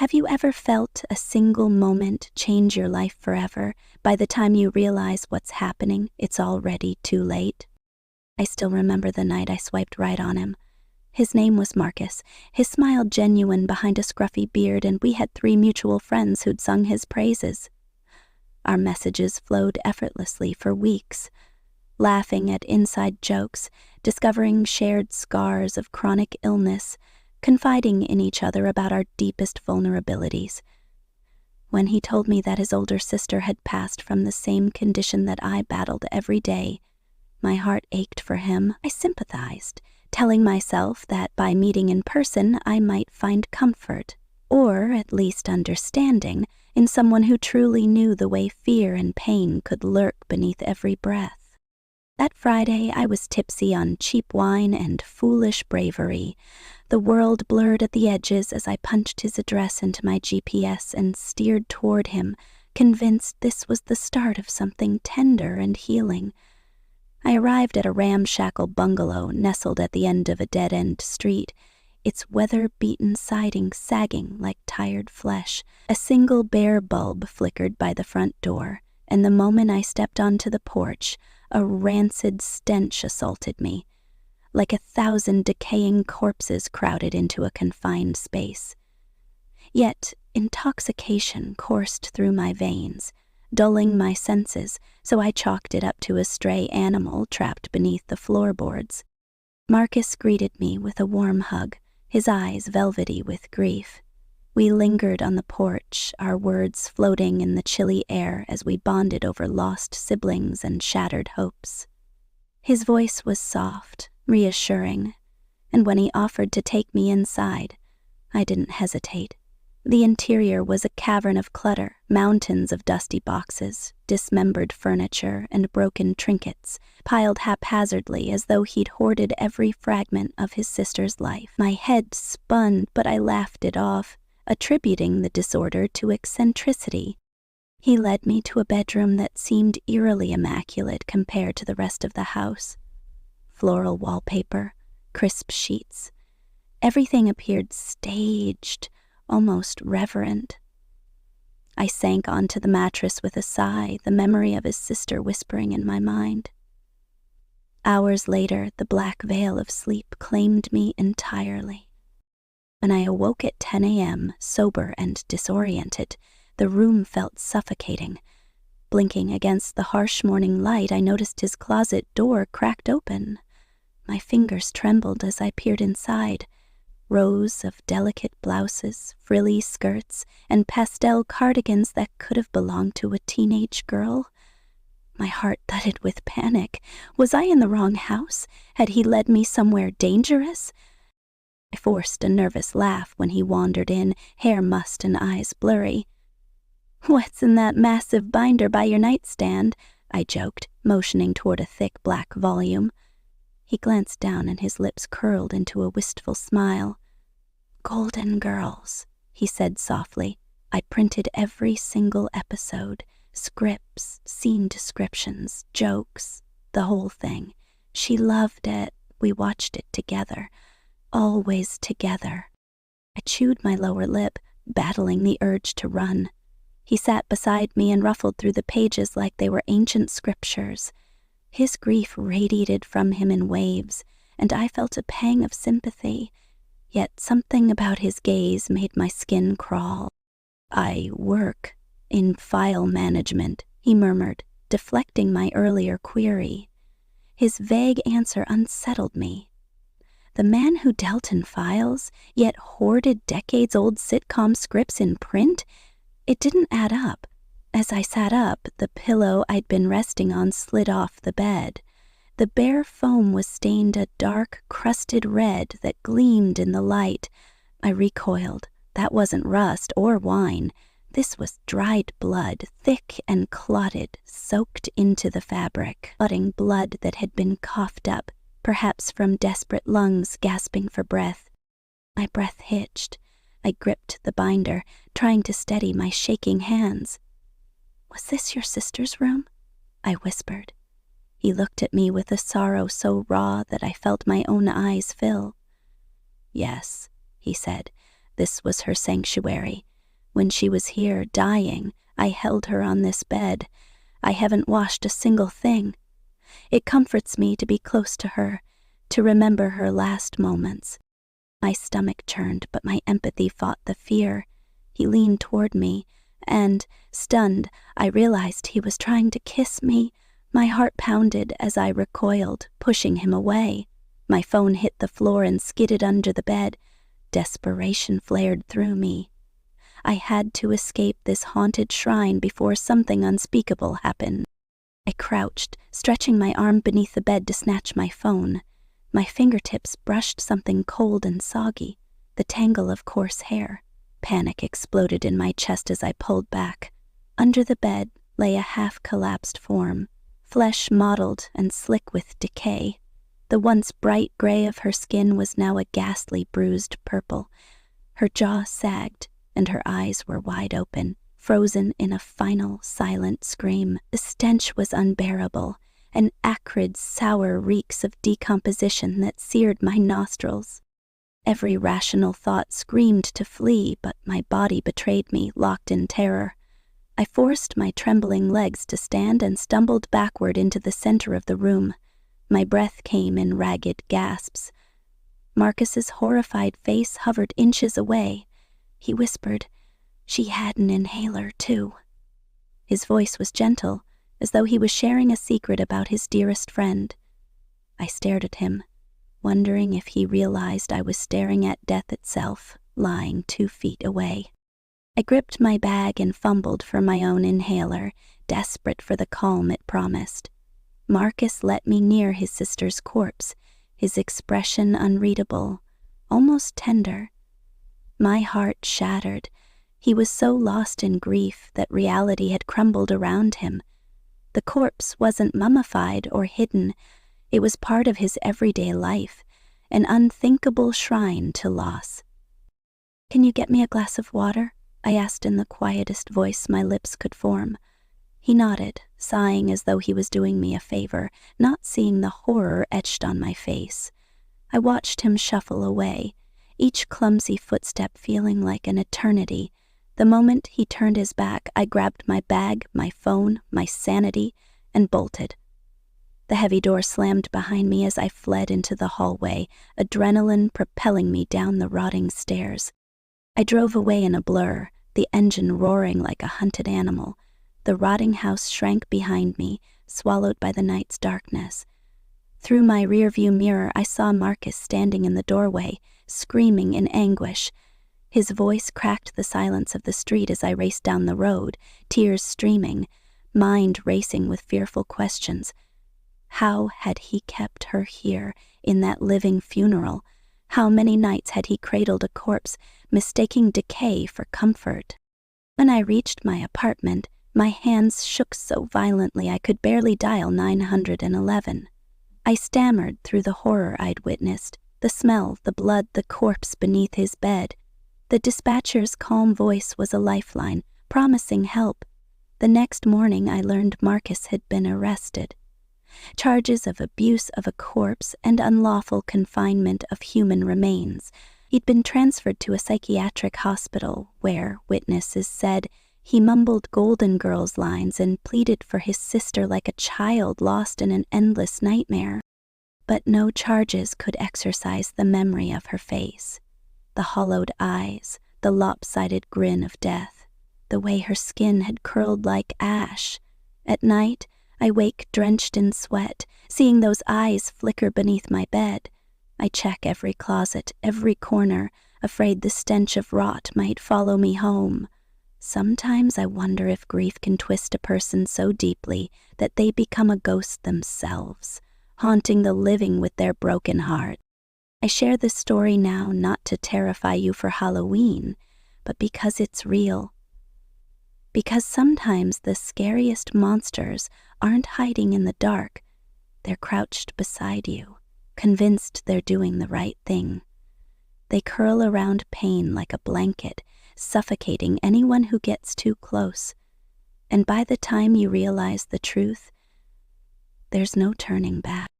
Have you ever felt a single moment change your life forever? By the time you realize what's happening, it's already too late. I still remember the night I swiped right on him. His name was Marcus, his smile genuine behind a scruffy beard, and we had 3 mutual friends who'd sung his praises. Our messages flowed effortlessly for weeks, laughing at inside jokes, discovering shared scars of chronic illness, confiding in each other about our deepest vulnerabilities. When he told me that his older sister had passed from the same condition that I battled every day, my heart ached for him. I sympathized, telling myself that by meeting in person I might find comfort, or at least understanding, in someone who truly knew the way fear and pain could lurk beneath every breath. That Friday I was tipsy on cheap wine and foolish bravery. The world blurred at the edges as I punched his address into my GPS and steered toward him, convinced this was the start of something tender and healing. I arrived at a ramshackle bungalow nestled at the end of a dead-end street, its weather-beaten siding sagging like tired flesh. A single bare bulb flickered by the front door, and the moment I stepped onto the porch, a rancid stench assaulted me, like 1,000 decaying corpses crowded into a confined space. Yet intoxication coursed through my veins, dulling my senses, so I chalked it up to a stray animal trapped beneath the floorboards. Marcus greeted me with a warm hug, his eyes velvety with grief. We lingered on the porch, our words floating in the chilly air as we bonded over lost siblings and shattered hopes. His voice was soft, reassuring, and when he offered to take me inside, I didn't hesitate. The interior was a cavern of clutter, mountains of dusty boxes, dismembered furniture, and broken trinkets, piled haphazardly as though he'd hoarded every fragment of his sister's life. My head spun, but I laughed it off, attributing the disorder to eccentricity. He led me to a bedroom that seemed eerily immaculate compared to the rest of the house. Floral wallpaper, crisp sheets. Everything appeared staged, almost reverent. I sank onto the mattress with a sigh, the memory of his sister whispering in my mind. Hours later, the black veil of sleep claimed me entirely. When I awoke at 10 a.m., sober and disoriented, the room felt suffocating. Blinking against the harsh morning light, I noticed his closet door cracked open. My fingers trembled as I peered inside. Rows of delicate blouses, frilly skirts, and pastel cardigans that could have belonged to a teenage girl. My heart thudded with panic. Was I in the wrong house? Had he led me somewhere dangerous? I forced a nervous laugh when he wandered in, hair mussed and eyes blurry. "What's in that massive binder by your nightstand?" I joked, motioning toward a thick black volume. He glanced down and his lips curled into a wistful smile. "Golden Girls," he said softly. I printed every single episode, scripts, scene descriptions, jokes, the whole thing. She loved it. We watched it together. Always together. I chewed my lower lip, battling the urge to run. He sat beside me and ruffled through the pages like they were ancient scriptures. His grief radiated from him in waves, and I felt a pang of sympathy, yet something about his gaze made my skin crawl. "I work in file management," he murmured, deflecting my earlier query. His vague answer unsettled me. The man who dealt in files, yet hoarded decades-old sitcom scripts in print? It didn't add up. As I sat up, the pillow I'd been resting on slid off the bed. The bare foam was stained a dark, crusted red that gleamed in the light. I recoiled. That wasn't rust or wine. This was dried blood, thick and clotted, soaked into the fabric, clotting blood that had been coughed up, perhaps from desperate lungs gasping for breath. My breath hitched. I gripped the binder, trying to steady my shaking hands. "Was this your sister's room?" I whispered. He looked at me with a sorrow so raw that I felt my own eyes fill. "Yes," he said, "this was her sanctuary. When she was here, dying, I held her on this bed. I haven't washed a single thing. It comforts me to be close to her, to remember her last moments. My stomach churned, but my empathy fought the fear. He leaned toward me, and, stunned, I realized he was trying to kiss me. My heart pounded as I recoiled, pushing him away. My phone hit the floor and skidded under the bed. Desperation flared through me. I had to escape this haunted shrine before something unspeakable happened. I crouched, stretching my arm beneath the bed to snatch my phone. My fingertips brushed something cold and soggy, the tangle of coarse hair. Panic exploded in my chest as I pulled back. Under the bed lay a half-collapsed form, flesh mottled and slick with decay. The once bright gray of her skin was now a ghastly bruised purple. Her jaw sagged, and her eyes were wide open, frozen in a final, silent scream. The stench was unbearable, an acrid, sour reeks of decomposition that seared my nostrils. Every rational thought screamed to flee, but my body betrayed me, locked in terror. I forced my trembling legs to stand and stumbled backward into the center of the room. My breath came in ragged gasps. Marcus's horrified face hovered inches away. He whispered, "She had an inhaler, too." His voice was gentle, as though he was sharing a secret about his dearest friend. I stared at him, wondering if he realized I was staring at death itself, lying 2 feet away. I gripped my bag and fumbled for my own inhaler, desperate for the calm it promised. Marcus let me near his sister's corpse, his expression unreadable, almost tender. My heart shattered. He was so lost in grief that reality had crumbled around him. The corpse wasn't mummified or hidden. It was part of his everyday life, an unthinkable shrine to loss. "Can you get me a glass of water?" I asked in the quietest voice my lips could form. He nodded, sighing as though he was doing me a favor, not seeing the horror etched on my face. I watched him shuffle away, each clumsy footstep feeling like an eternity. The moment he turned his back, I grabbed my bag, my phone, my sanity, and bolted. The heavy door slammed behind me as I fled into the hallway, adrenaline propelling me down the rotting stairs. I drove away in a blur, the engine roaring like a hunted animal. The rotting house shrank behind me, swallowed by the night's darkness. Through my rearview mirror, I saw Marcus standing in the doorway, screaming in anguish. His voice cracked the silence of the street as I raced down the road, tears streaming, mind racing with fearful questions. How had he kept her here, in that living funeral? How many nights had he cradled a corpse, mistaking decay for comfort? When I reached my apartment, my hands shook so violently I could barely dial 911. I stammered through the horror I'd witnessed, the smell, the blood, the corpse beneath his bed. The dispatcher's calm voice was a lifeline, promising help. The next morning I learned Marcus had been arrested. Charges of abuse of a corpse and unlawful confinement of human remains. He'd been transferred to a psychiatric hospital where, witnesses said, he mumbled Golden Girls lines and pleaded for his sister like a child lost in an endless nightmare. But no charges could exorcise the memory of her face. The hollowed eyes, the lopsided grin of death, the way her skin had curled like ash. At night, I wake drenched in sweat, seeing those eyes flicker beneath my bed. I check every closet, every corner, afraid the stench of rot might follow me home. Sometimes I wonder if grief can twist a person so deeply that they become a ghost themselves, haunting the living with their broken heart. I share this story now not to terrify you for Halloween, but because it's real. Because sometimes the scariest monsters aren't hiding in the dark, they're crouched beside you, convinced they're doing the right thing. They curl around pain like a blanket, suffocating anyone who gets too close. And by the time you realize the truth, there's no turning back.